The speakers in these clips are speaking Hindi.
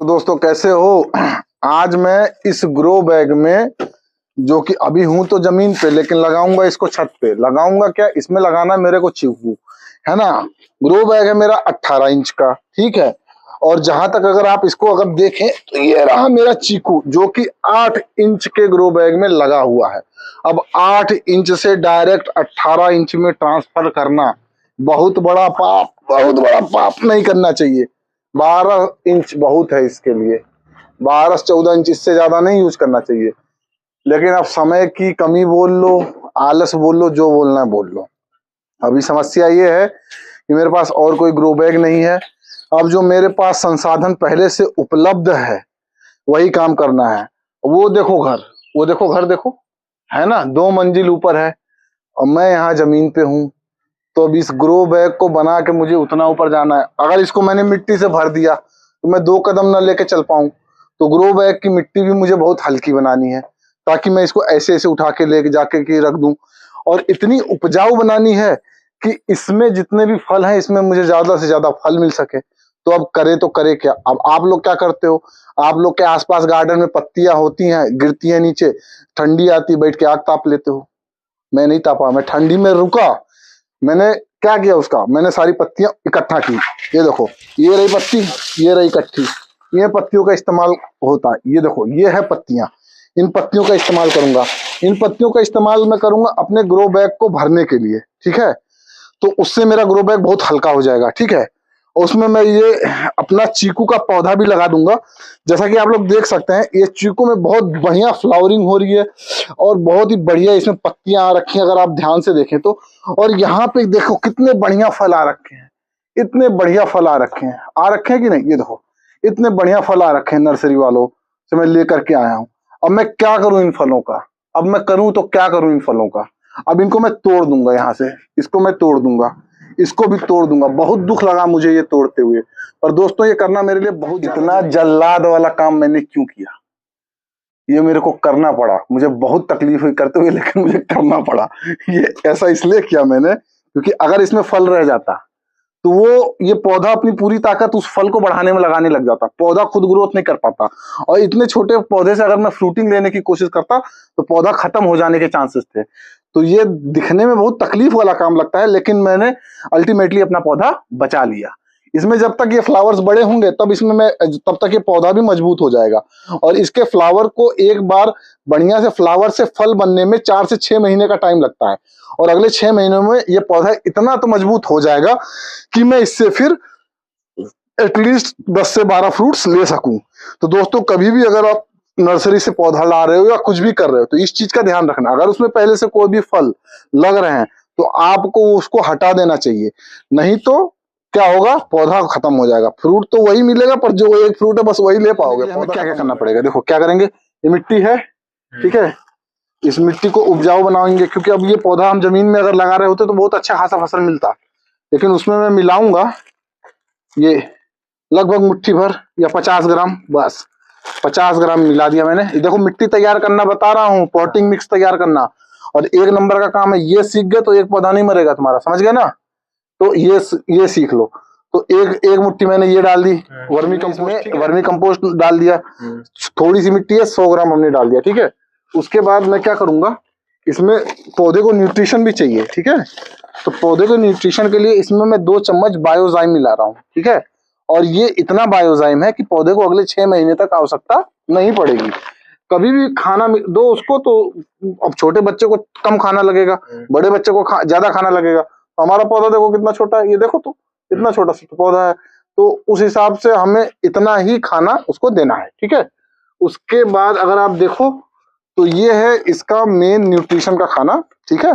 तो दोस्तों कैसे हो। आज मैं इस ग्रो बैग में जो कि अभी हूं तो जमीन पे, लेकिन लगाऊंगा इसको छत पे। लगाऊंगा क्या, इसमें लगाना मेरे को चीकू है ना। ग्रो बैग है मेरा 18 इंच का, ठीक है। और जहां तक अगर आप इसको अगर देखें तो ये रहा मेरा चीकू जो कि 8 इंच के ग्रो बैग में लगा हुआ है। अब 8 इंच से डायरेक्ट 18 इंच में ट्रांसफर करना बहुत बड़ा पाप, बहुत बड़ा पाप नहीं करना चाहिए। 12 इंच बहुत है इसके लिए, 12 से 14 इंच, इससे ज्यादा नहीं यूज करना चाहिए। लेकिन अब समय की कमी बोल लो, आलस बोल लो, जो बोलना है बोल लो। अभी समस्या ये है कि मेरे पास और कोई ग्रो बैग नहीं है। अब जो मेरे पास संसाधन पहले से उपलब्ध है वही काम करना है। वो देखो घर, वो देखो घर, देखो है ना, 2 मंजिल ऊपर है और मैं यहाँ जमीन पे हूँ। तो अब इस ग्रो बैग को बना के मुझे उतना ऊपर जाना है। अगर इसको मैंने मिट्टी से भर दिया तो मैं 2 कदम ना लेके चल पाऊं। तो ग्रो बैग की मिट्टी भी मुझे बहुत हल्की बनानी है ताकि मैं इसको ऐसे ऐसे उठा के लेके जाके की रख दूं। और इतनी उपजाऊ बनानी है कि इसमें जितने भी फल हैं इसमें मुझे ज्यादा से ज्यादा फल मिल सके। तो अब करे तो करे क्या। अब आप लोग क्या करते हो, आप लोग के आसपास गार्डन में पत्तियां होती हैं, गिरती हैं नीचे, ठंडी आती, बैठ के आग ताप लेते हो। मैं नहीं तापा, मैं ठंडी में रुका। मैंने क्या किया, उसका मैंने सारी पत्तियां इकट्ठा की। ये देखो, ये रही पत्ती, ये रही इकट्ठी। ये पत्तियों का इस्तेमाल होता है। ये देखो, ये है पत्तियां, इन पत्तियों का इस्तेमाल करूंगा। इन पत्तियों का इस्तेमाल मैं करूंगा अपने ग्रो बैग को भरने के लिए, ठीक है। तो उससे मेरा ग्रो बैग बहुत हल्का हो जाएगा, ठीक है। और उसमें मैं ये अपना चीकू का पौधा भी लगा दूंगा। जैसा कि आप लोग देख सकते हैं, ये चीकू में बहुत बढ़िया फ्लावरिंग हो रही है और बहुत ही बढ़िया इसमें पत्तियां आ रखी हैं अगर आप ध्यान से देखें तो। और यहाँ पे देखो कितने बढ़िया फल आ रखे हैं, इतने बढ़िया फल आ रखे हैं, आ रखे हैं कि नहीं। ये देखो इतने बढ़िया फल आ रखे हैं, नर्सरी वालों से मैं लेकर के आया हूँ। अब मैं क्या करूं इन फलों का, अब मैं करूं तो क्या करूं इन फलों का। अब इनको मैं तोड़ दूंगा, यहाँ से इसको मैं तोड़ दूंगा, इसको भी तोड़ दूंगा। बहुत दुख लगा मुझे ये तोड़ते हुए, पर दोस्तों ये करना मेरे लिए बहुत, इतना जल्लाद वाला काम मैंने क्यों किया, ये मेरे को करना पड़ा। मुझे बहुत तकलीफ हुई करते हुए, लेकिन मुझे करना पड़ा। ये ऐसा इसलिए किया मैंने क्योंकि अगर इसमें फल रह जाता तो वो ये पौधा अपनी पूरी ताकत उस फल को बढ़ाने में लगाने लग जाता, पौधा खुद ग्रोथ नहीं कर पाता। और इतने छोटे पौधे से अगर मैं फ्रूटिंग लेने की कोशिश करता तो पौधा खत्म हो जाने के चांसेस थे। तो ये दिखने में बहुत तकलीफ वाला काम लगता है, लेकिन मैंने अल्टीमेटली अपना पौधा बचा लिया। इसमें जब तक ये फ्लावर्स बड़े होंगे तब इसमें मैं, तब तक ये पौधा भी मजबूत हो जाएगा। और इसके फ्लावर को एक बार बढ़िया से फ्लावर से फल बनने में 4 से 6 महीने का टाइम लगता है। और अगले 6 महीनों में ये पौधा इतना तो मजबूत हो जाएगा कि मैं इससे फिर एटलीस्ट 10 से 12 फ्रूट्स ले सकूं। तो दोस्तों कभी भी अगर आप नर्सरी से पौधा ला रहे हो या कुछ भी कर रहे हो तो इस चीज का ध्यान रखना, अगर उसमें पहले से कोई भी फल लग रहे हैं तो आपको उसको हटा देना चाहिए। नहीं तो क्या होगा, पौधा खत्म हो जाएगा। फ्रूट तो वही मिलेगा पर जो एक फ्रूट है बस वही ले पाओगे। हमें क्या क्या करना पड़ेगा, देखो क्या करेंगे। ये मिट्टी है, ठीक है, इस मिट्टी को उपजाऊ बनाएंगे क्योंकि अब ये पौधा हम जमीन में अगर लगा रहे होते तो बहुत अच्छा खासा फसल मिलता। लेकिन उसमें मैं मिलाऊंगा ये लगभग मुट्ठी भर या 50 ग्राम, बस 50 ग्राम मिला दिया मैंने। देखो मिट्टी तैयार करना बता रहा हूँ, पॉटिंग मिक्स तैयार करना, और 1 नंबर का काम है। ये सीख गए तो एक पौधा नहीं मरेगा तुम्हारा, समझ गए ना। तो ये सीख लो। तो एक मुट्ठी मैंने ये डाल दी, वर्मी कंपोस्ट डाल दिया। थोड़ी सी मिट्टी है, 100 ग्राम हमने डाल दिया, ठीक है। उसके बाद मैं क्या करूंगा, इसमें पौधे को न्यूट्रिशन भी चाहिए, ठीक है। तो पौधे को न्यूट्रिशन के लिए इसमें मैं 2 चम्मच बायोजाइम मिला रहा हूँ, ठीक है। और ये इतना बायोजाइम है कि पौधे को अगले 6 महीने तक आवश्यकता नहीं पड़ेगी। कभी भी खाना दो उसको, तो अब छोटे बच्चे को कम खाना लगेगा, बड़े बच्चे को ज्यादा खाना लगेगा। तो हमारा पौधा देखो कितना छोटा है, ये देखो तो इतना छोटा सा पौधा है। तो उस हिसाब से हमें इतना ही खाना उसको देना है, ठीक है। उसके बाद अगर आप देखो तो ये है इसका मेन न्यूट्रिशन का खाना, ठीक है।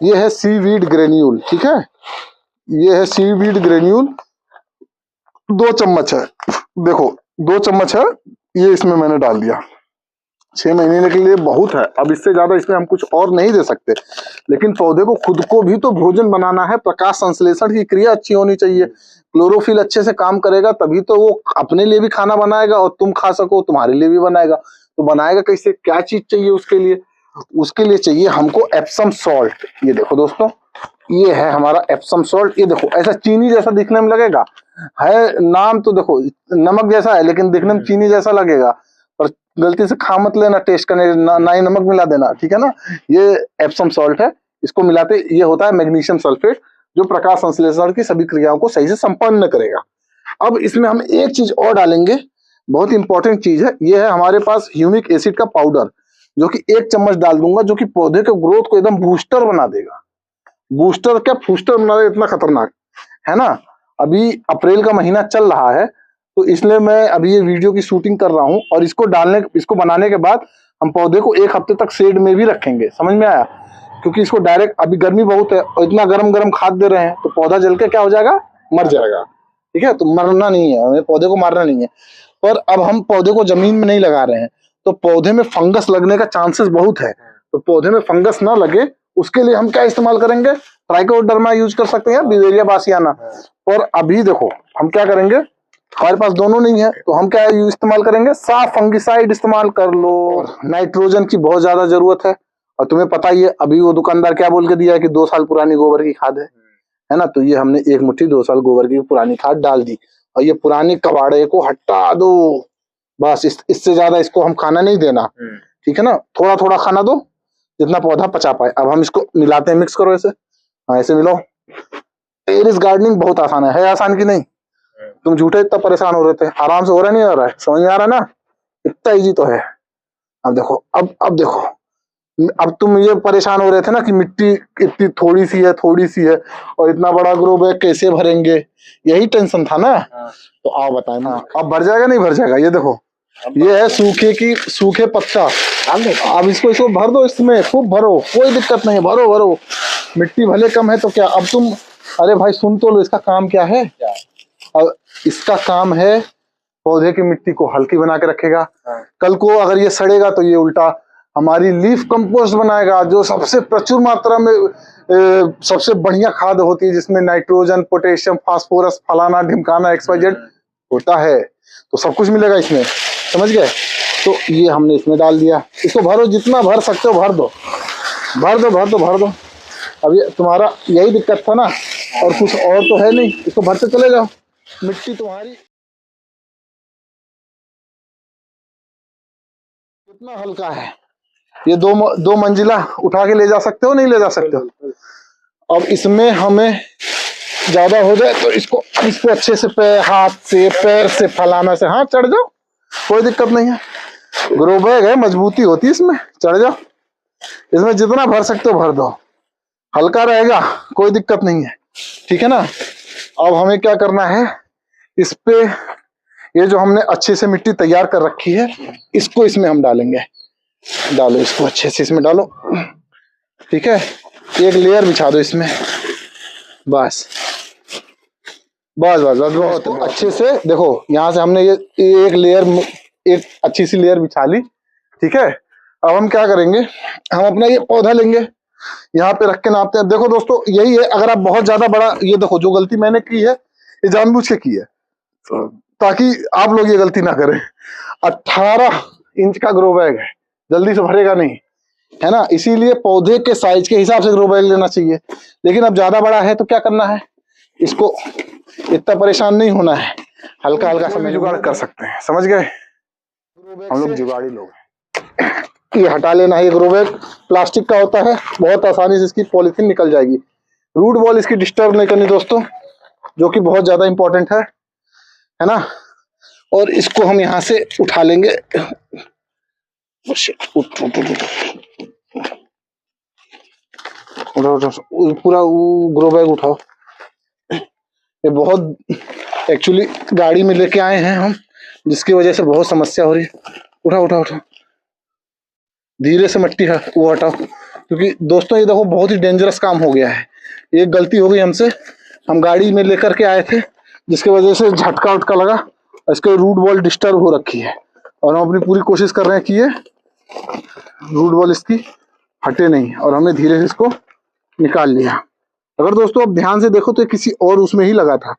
ये है सीवीड ग्रेन्यूल, ठीक है। ये है सीवीड ग्रेन्यूल, 2 चम्मच है, देखो 2 चम्मच है, ये इसमें मैंने डाल दिया। 6 महीने के लिए बहुत है, अब इससे ज्यादा इसमें हम कुछ और नहीं दे सकते। लेकिन पौधे को खुद को भी तो भोजन बनाना है, प्रकाश संश्लेषण की क्रिया अच्छी होनी चाहिए, क्लोरोफिल अच्छे से काम करेगा तभी तो वो अपने लिए भी खाना बनाएगा और तुम खा सको, तुम्हारे लिए भी बनाएगा। तो बनाएगा कैसे, क्या चीज चाहिए उसके लिए, उसके लिए चाहिए हमको एप्सम सॉल्ट। ये देखो दोस्तों, ये है हमारा एप्सम सॉल्ट। ये देखो ऐसा चीनी जैसा दिखने में लगेगा, है नाम तो देखो नमक जैसा है लेकिन दिखने में चीनी जैसा लगेगा, पर गलती से खा मत लेना टेस्ट करने, ना ही नमक मिला देना, ठीक है ना। ये एप्सम सॉल्ट है, इसको मिलाते ये होता है मैग्नीशियम सल्फेट, जो प्रकाश संश्लेषण की सभी क्रियाओं को सही से संपन्न करेगा। अब इसमें हम एक चीज और डालेंगे, बहुत इंपॉर्टेंट चीज है, ये है हमारे पास ह्यूमिक एसिड का पाउडर, जो कि 1 चम्मच डाल दूंगा, जो कि पौधे के ग्रोथ को एकदम बूस्टर बना देगा। बूस्टर क्या फूस्टर बना देगा, इतना खतरनाक है ना। अभी अप्रैल का महीना चल रहा है, तो इसलिए मैं अभी ये वीडियो की शूटिंग कर रहा हूँ, और इसको बनाने के बाद हम पौधे को 1 हफ्ते तक शेड में भी रखेंगे, समझ में आया। क्योंकि इसको डायरेक्ट, अभी गर्मी बहुत है और इतना गरम गरम खाद दे रहे हैं, तो पौधा जल के क्या हो जाएगा, मर जाएगा, ठीक है। तो मरना नहीं है, हमें पौधे को मारना नहीं है। पर अब हम पौधे को जमीन में नहीं लगा रहे हैं, तो पौधे में फंगस लगने का चांसेस बहुत है। तो पौधे में फंगस ना लगे उसके लिए हम क्या इस्तेमाल करेंगे, ट्राइकोडर्मा यूज कर सकते हैं, बिवेरिया बासियाना। और अभी देखो हम क्या करेंगे, हमारे पास दोनों नहीं है, तो हम क्या इस्तेमाल करेंगे, साफ फंगिसाइड इस्तेमाल कर लो। नाइट्रोजन की बहुत ज्यादा जरूरत है, और तुम्हें पता ही है अभी वो दुकानदार क्या बोल के दिया है कि 2 साल पुरानी गोबर की खाद है ना। तो ये हमने 1 मुट्ठी 2 साल गोबर की पुरानी खाद डाल दी, और ये पुरानी कबाड़े को हटा दो बस। इससे ज्यादा इसको हम खाना नहीं देना, ठीक है ना। थोड़ा थोड़ा खाना दो जितना पौधा पचा पाए। अब हम इसको मिलाते हैं, मिक्स करो ऐसे, हाँ ऐसे मिलाओ। टेरेस गार्डनिंग बहुत आसान है आसान की नहीं। तुम झूठे इतना परेशान हो रहे थे, आराम से हो रहा नहीं हो रहा है, समझ में आ रहा है ना, इतना इजी तो है। अब देखो, अब देखो, अब तुम ये परेशान हो रहे थे ना कि मिट्टी इतनी थोड़ी सी है और इतना बड़ा ग्रो बैग कैसे भरेंगे, यही टेंशन था ना। तो आओ बताएं ना, अब भर जाएगा नहीं भर जाएगा। ये देखो, ये है सूखे पत्ता। अब इसको भर दो, इसमें खूब भरो, कोई दिक्कत नहीं, भरो भरो। मिट्टी भले कम है तो क्या, अब तुम, अरे भाई सुन तो लो, इसका काम क्या है। अब इसका काम है पौधे की मिट्टी को हल्की बना के रखेगा। कल को अगर ये सड़ेगा तो ये उल्टा हमारी लीफ कंपोस्ट बनाएगा, जो सबसे प्रचुर मात्रा में सबसे बढ़िया खाद होती है, जिसमें नाइट्रोजन, पोटेशियम, फास्फोरस, फलाना ढिमकाना XYZ होता है। तो सब कुछ मिलेगा इसमें, समझ गए। तो ये हमने इसमें डाल दिया, इसको भरो, जितना भर सकते हो भर दो, भर दो भर दो भर दो। अब ये तुम्हारा यही दिक्कत था ना, और कुछ और तो है नहीं, इसको भरते चले जाओ। मिट्टी तुम्हारी कितना हल्का है, ये दो मंजिला उठा के ले जा सकते हो, नहीं ले जा सकते हो। अब इसमें हमें ज्यादा हो जाए तो इसको अच्छे से हाथ से, पैर से, फलाना से, हाँ चढ़ जाओ, कोई दिक्कत नहीं है। ग्रो बैग है, मजबूती होती है इसमें, चढ़ जाओ। इसमें जितना भर सकते हो भर दो, हल्का रहेगा, कोई दिक्कत नहीं है, ठीक है ना। अब हमें क्या करना है, इस पे ये जो हमने अच्छे से मिट्टी तैयार कर रखी है, इसको इसमें हम डालेंगे। डालो इसको अच्छे से इसमें डालो, ठीक है। एक लेयर बिछा दो इसमें, बस बस बस बस, बहुत अच्छे से। देखो यहाँ से हमने ये एक लेयर, एक अच्छी सी लेयर बिछा ली, ठीक है। अब हम क्या करेंगे, हम अपना ये पौधा लेंगे, यहाँ पे रख के नापते हैं। देखो दोस्तों यही है, अगर आप बहुत ज्यादा बड़ा, ये देखो जो गलती मैंने की है ये जानबूझ के की है, ताकि आप लोग ये गलती ना करें। 18 इंच का ग्रो बैग है, जल्दी से भरेगा नहीं, है ना। इसीलिए पौधे के साइज के हिसाब से ग्रो बैग लेना चाहिए। लेकिन अब ज्यादा बड़ा है तो क्या करना है, इसको इतना परेशान नहीं होना है, हल्का हल्का समय जुगाड़ कर सकते हैं, समझ गए। हम लोग जुगाड़ी लोग हैं। ये हटा लेना है, ये ग्रो बैग प्लास्टिक का होता है, बहुत आसानी से इसकी पॉलीथीन निकल जाएगी। रूट बॉल इसकी डिस्टर्ब नहीं करनी दोस्तों, जो कि बहुत ज्यादा इंपॉर्टेंट है ना। और इसको हम यहाँ से उठा लेंगे, पूरा ग्रो बैग उठाओ। ये बहुत एक्चुअली गाड़ी में लेके आए हैं हम, जिसकी वजह से बहुत समस्या हो रही है। उठाओ उठाओ उठाओ, धीरे से मिट्टी है वो हटाओ, क्योंकि दोस्तों ये देखो बहुत ही डेंजरस काम हो गया है। एक गलती हो गई हमसे, हम गाड़ी में लेकर के आए थे, जिसकी वजह से झटका उटका लगा, इसके रूट बॉल डिस्टर्ब हो रखी है, और हम अपनी पूरी कोशिश कर रहे हैं कि ये रूट बॉल इसकी हटे नहीं, और हमने धीरे से इसको निकाल लिया। अगर दोस्तों आप ध्यान से देखो तो किसी और उसमें ही लगा था,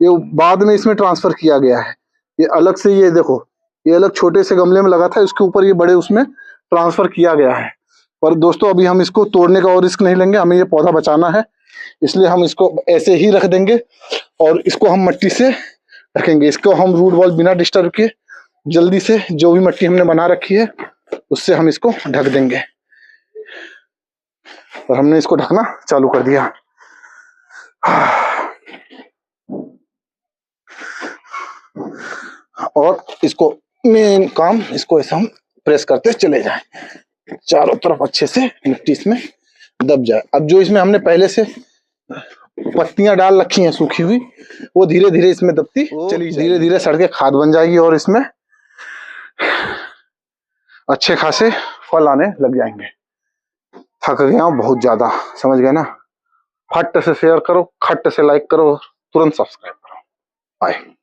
ये बाद में इसमें ट्रांसफर किया गया है। ये अलग से, ये देखो ये अलग छोटे से गमले में लगा था, इसके ऊपर ये बड़े उसमें ट्रांसफर किया गया है। पर दोस्तों अभी हम इसको तोड़ने का और रिस्क नहीं लेंगे, हमें ये पौधा बचाना है, इसलिए हम इसको ऐसे ही रख देंगे और इसको हम मिट्टी से रखेंगे। इसको हम रूट बॉल बिना डिस्टर्ब किए जल्दी से जो भी मिट्टी हमने बना रखी है उससे हम इसको ढक देंगे। और हमने इसको ढकना चालू कर दिया। और इसको मेन काम, इसको ऐसा हम प्रेस करते चले जाएं, चारों तरफ अच्छे से मिट्टी इसमें दब जाए। अब जो इसमें हमने पहले से पत्तियां डाल रखी हैं सूखी हुई, वो धीरे धीरे इसमें दबती चली, धीरे धीरे सड़ के खाद बन जाएगी और इसमें अच्छे खासे फल आने लग जाएंगे। थक गया हूं बहुत ज्यादा, समझ गए ना। फट से शेयर करो, खट से लाइक करो, तुरंत सब्सक्राइब करो। बाय।